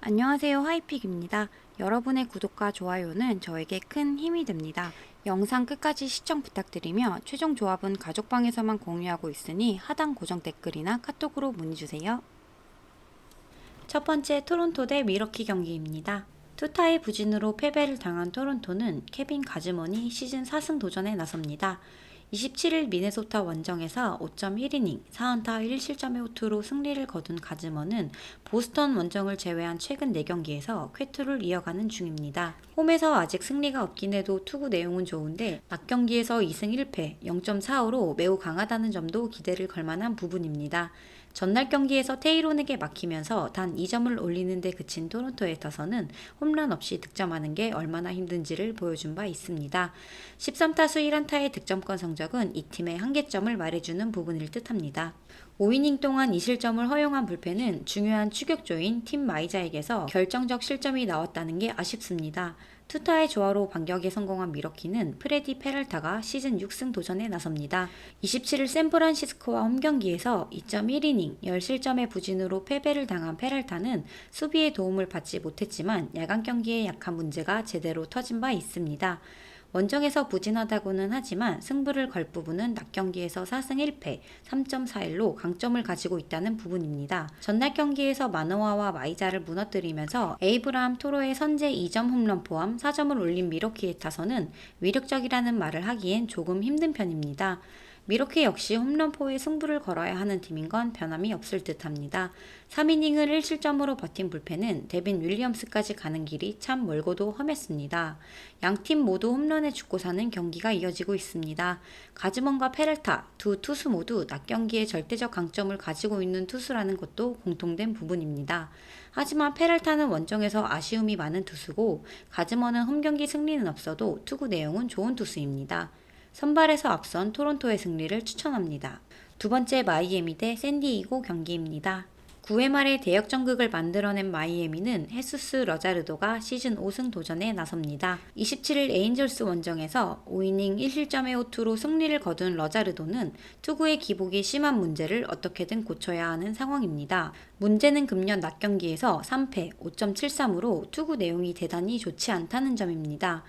안녕하세요. 하이픽입니다. 여러분의 구독과 좋아요는 저에게 큰 힘이 됩니다. 영상 끝까지 시청 부탁드리며 최종 조합은 가족방에서만 공유하고 있으니 하단 고정 댓글이나 카톡으로 문의주세요. 첫 번째 토론토 대 미러키 경기입니다. 투타의 부진으로 패배를 당한 토론토는 케빈 가즈먼이 시즌 4승 도전에 나섭니다. 27일 미네소타 원정에서 5.1이닝 4안타 1실점의 호투로 승리를 거둔 가즈먼은 보스턴 원정을 제외한 최근 4경기에서 쾌투를 이어가는 중입니다. 홈에서 아직 승리가 없긴 해도 투구 내용은 좋은데 낮 경기에서 2승 1패 0.45로 매우 강하다는 점도 기대를 걸만한 부분입니다. 전날 경기에서 테이론에게 막히면서 단 2점을 올리는 데 그친 토론토에 타서는 홈런 없이 득점하는 게 얼마나 힘든지를 보여준 바 있습니다. 13타수 1안타의 득점권 성적은 이 팀의 한계점을 말해주는 부분일 듯합니다. 5이닝 동안 2실점을 허용한 불펜은 중요한 추격조인 팀 마이자에게서 결정적 실점이 나왔다는 게 아쉽습니다. 투타의 조화로 반격에 성공한 미러키는 프레디 페랄타가 시즌 6승 도전에 나섭니다. 27일 샌프란시스코와 홈경기에서 2.1이닝 10실점의 부진으로 패배를 당한 페랄타는 수비의 도움을 받지 못했지만 야간 경기에 약한 문제가 제대로 터진 바 있습니다. 원정에서 부진하다고는 하지만 승부를 걸 부분은 낮 경기에서 4승 1패 3.41로 강점을 가지고 있다는 부분입니다. 전날 경기에서 마노아와 마이자를 무너뜨리면서 에이브라함 토로의 선제 2점 홈런 포함 4점을 올린 미러키에 타서는 위력적이라는 말을 하기엔 조금 힘든 편입니다. 미러키 역시 홈런포에 승부를 걸어야 하는 팀인 건 변함이 없을 듯합니다. 3이닝을 1실점으로 버틴 불펜은 데빈 윌리엄스까지 가는 길이 참 멀고도 험했습니다. 양팀 모두 홈런에 죽고 사는 경기가 이어지고 있습니다. 가즈먼과 페렐타 두 투수 모두 낮 경기에 절대적 강점을 가지고 있는 투수라는 것도 공통된 부분입니다. 하지만 페렐타는 원정에서 아쉬움이 많은 투수고 가즈먼은 홈경기 승리는 없어도 투구 내용은 좋은 투수입니다. 선발에서 앞선 토론토의 승리를 추천합니다. 두 번째 마이애미 대 샌디에이고 경기입니다. 9회 말에 대역전극을 만들어낸 마이애미는 헤수스 러자르도가 시즌 5승 도전에 나섭니다. 27일 에인절스 원정에서 5이닝 1실점의 호투로 승리를 거둔 러자르도는 투구의 기복이 심한 문제를 어떻게든 고쳐야 하는 상황입니다. 문제는 금년 낮 경기에서 3패 5.73으로 투구 내용이 대단히 좋지 않다는 점입니다.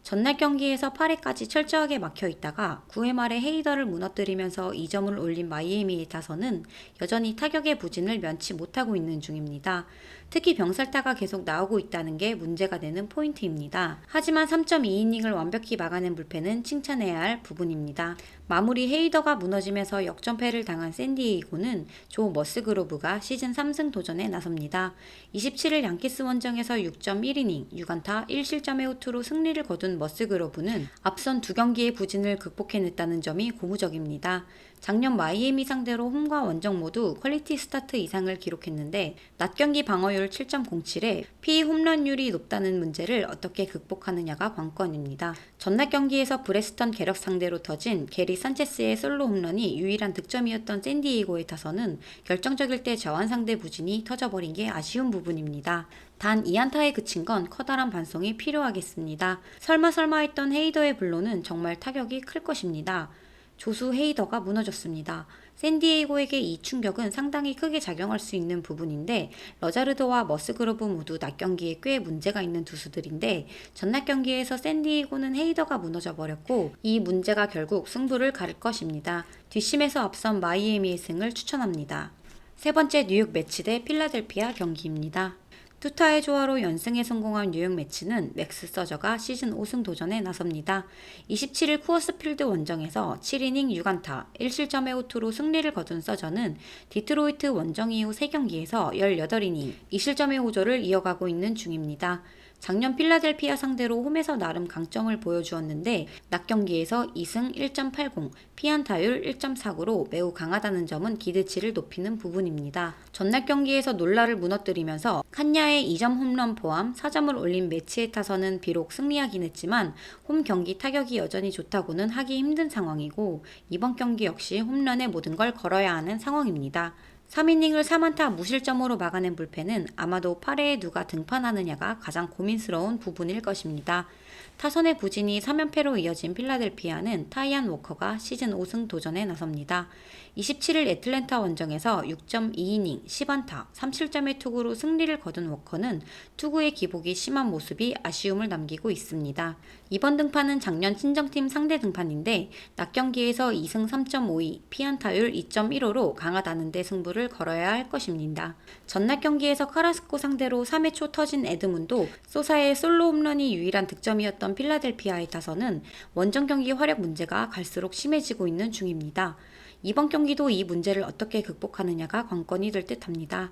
전날 경기에서 8회까지 철저하게 막혀 있다가 9회 말에 헤이더를 무너뜨리면서 2점을 올린 마이애미에 타서는 여전히 타격의 부진을 면치 못하고 있는 중입니다. 특히 병살타가 계속 나오고 있다는 게 문제가 되는 포인트입니다. 하지만 3.2이닝을 완벽히 막아낸 불펜은 칭찬해야 할 부분입니다. 마무리 헤이더가 무너지면서 역전패를 당한 샌디에이고는 조 머스그로브가 시즌 3승 도전에 나섭니다. 27일 양키스 원정에서 6.1이닝 6안타 1실점의 호투로 승리를 거둔 머스그로브는 앞선 두 경기의 부진을 극복해냈다는 점이 고무적입니다. 작년 마이애미 상대로 홈과 원정 모두 퀄리티 스타트 이상을 기록했는데 낮 경기 방어율 7.07에 피홈런율이 높다는 문제를 어떻게 극복하느냐가 관건입니다. 전날 경기에서 브레스턴 게럭 상대로 터진 게리 산체스의 솔로 홈런이 유일한 득점이었던 샌디에이고에 타서는 결정적일 때 저한 상대 부진이 터져버린 게 아쉬운 부분입니다. 단 2안타에 그친 건 커다란 반성이 필요하겠습니다. 설마 했던 헤이더의 블로는 정말 타격이 클 것입니다. 조수 헤이더가 무너졌습니다. 샌디에이고에게 이 충격은 상당히 크게 작용할 수 있는 부분인데 러자르도와 머스그로브 모두 낮 경기에 꽤 문제가 있는 투수들인데 전날 경기에서 샌디에이고는 헤이더가 무너져 버렸고 이 문제가 결국 승부를 가를 것입니다. 뒷심에서 앞선 마이애미의 승을 추천합니다. 세 번째 뉴욕 매치 대 필라델피아 경기입니다. 투타의 조화로 연승에 성공한 뉴욕 매치는 맥스 서저가 시즌 5승 도전에 나섭니다. 27일 쿠어스필드 원정에서 7이닝 6안타 1실점의 호투로 승리를 거둔 서저는 디트로이트 원정 이후 3경기에서 18이닝 2실점의 호조를 이어가고 있는 중입니다. 작년 필라델피아 상대로 홈에서 나름 강점을 보여주었는데 낮 경기에서 2승 1.80, 피안타율 1.49로 매우 강하다는 점은 기대치를 높이는 부분입니다. 전날 경기에서 놀라를 무너뜨리면서 칸야의 2점 홈런 포함 4점을 올린 매치에 타서는 비록 승리하긴 했지만 홈 경기 타격이 여전히 좋다고는 하기 힘든 상황이고 이번 경기 역시 홈런에 모든 걸 걸어야 하는 상황입니다. 3이닝을 4안타 무실점으로 막아낸 불펜은 아마도 8회에 누가 등판하느냐가 가장 고민스러운 부분일 것입니다. 타선의 부진이 3연패로 이어진 필라델피아는 타이안 워커가 시즌 5승 도전에 나섭니다. 27일 애틀랜타 원정에서 6.2이닝 10안타 3실점의 투구로 승리를 거둔 워커는 투구의 기복이 심한 모습이 아쉬움을 남기고 있습니다. 이번 등판은 작년 친정팀 상대 등판인데 낮 경기에서 2승 3.52, 피안타율 2.15로 강하다는 데 승부를 걸어야 할 것입니다. 전날 경기에서 카라스코 상대로 3회 초 터진 에드문도 소사의 솔로 홈런이 유일한 득점이었던 필라델피아의 타선은 원정 경기 활약 문제가 갈수록 심해지고 있는 중입니다. 이번 경기도 이 문제를 어떻게 극복하느냐가 관건이 될 듯합니다.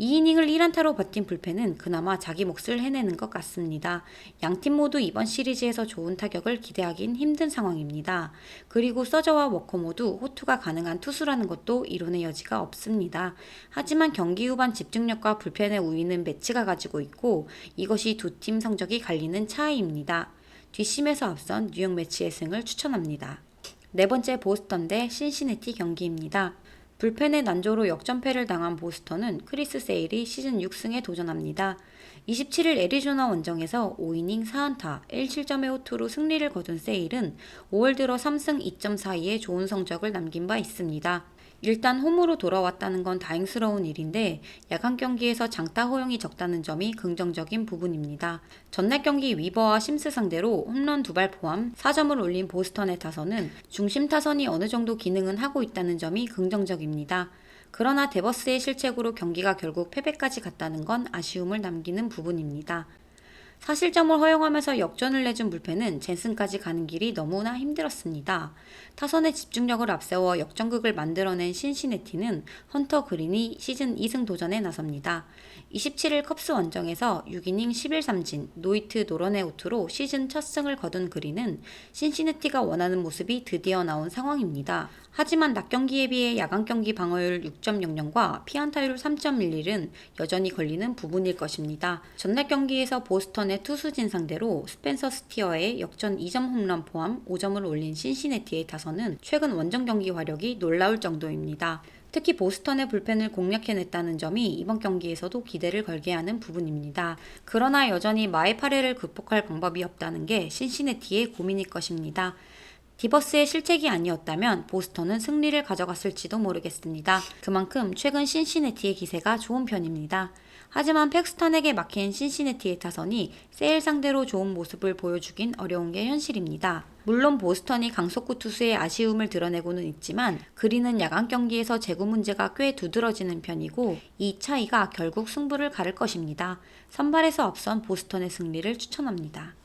2이닝을 1안타로 버틴 불펜은 그나마 자기 몫을 해내는 것 같습니다. 양팀 모두 이번 시리즈에서 좋은 타격을 기대하긴 힘든 상황입니다. 그리고 서저와 워커 모두 호투가 가능한 투수라는 것도 이론의 여지가 없습니다. 하지만 경기 후반 집중력과 불펜의 우위는 매치가 가지고 있고 이것이 두 팀 성적이 갈리는 차이입니다. 뒷심에서 앞선 뉴욕 매치의 승을 추천합니다. 네 번째 보스턴 대 신시내티 경기입니다. 불펜의 난조로 역전패를 당한 보스턴은 크리스 세일이 시즌 6승에 도전합니다. 27일 애리조나 원정에서 5이닝 4안타 1실점의 호투로 승리를 거둔 세일은 5월 들어 3승 2.42의 좋은 성적을 남긴 바 있습니다. 일단 홈으로 돌아왔다는 건 다행스러운 일인데 야간 경기에서 장타 허용이 적다는 점이 긍정적인 부분입니다. 전날 경기 위버와 심스 상대로 홈런 2발 포함 4점을 올린 보스턴의 타선은 중심 타선이 어느 정도 기능은 하고 있다는 점이 긍정적입니다. 그러나 데버스의 실책으로 경기가 결국 패배까지 갔다는 건 아쉬움을 남기는 부분입니다. 4실점을 허용하면서 역전을 내준 불펜은 젠슨까지 가는 길이 너무나 힘들었습니다. 타선의 집중력을 앞세워 역전극을 만들어낸 신시내티는 헌터 그린이 시즌 2승 도전에 나섭니다. 27일 컵스 원정에서 6이닝 11삼진 노히트 노런의 호투로 시즌 첫 승을 거둔 그린은 신시내티가 원하는 모습이 드디어 나온 상황입니다. 하지만 낮 경기에 비해 야간 경기 방어율 6.00과 피안타율 3.11은 여전히 걸리는 부분일 것입니다. 전날 경기에서 보스턴의 투수진 상대로 스펜서 스티어의 역전 2점 홈런 포함 5점을 올린 신시내티의 타선은 최근 원정 경기 화력이 놀라울 정도입니다. 특히 보스턴의 불펜을 공략해냈다는 점이 이번 경기에서도 기대를 걸게 하는 부분입니다. 그러나 여전히 마에파레를 극복할 방법이 없다는 게 신시내티의 고민일 것입니다. 디버스의 실책이 아니었다면 보스턴은 승리를 가져갔을지도 모르겠습니다. 그만큼 최근 신시내티의 기세가 좋은 편입니다. 하지만 팩스턴에게 막힌 신시내티의 타선이 세일 상대로 좋은 모습을 보여주긴 어려운 게 현실입니다. 물론 보스턴이 강속구 투수의 아쉬움을 드러내고는 있지만 그린은 야간 경기에서 제구 문제가 꽤 두드러지는 편이고 이 차이가 결국 승부를 가를 것입니다. 선발에서 앞선 보스턴의 승리를 추천합니다.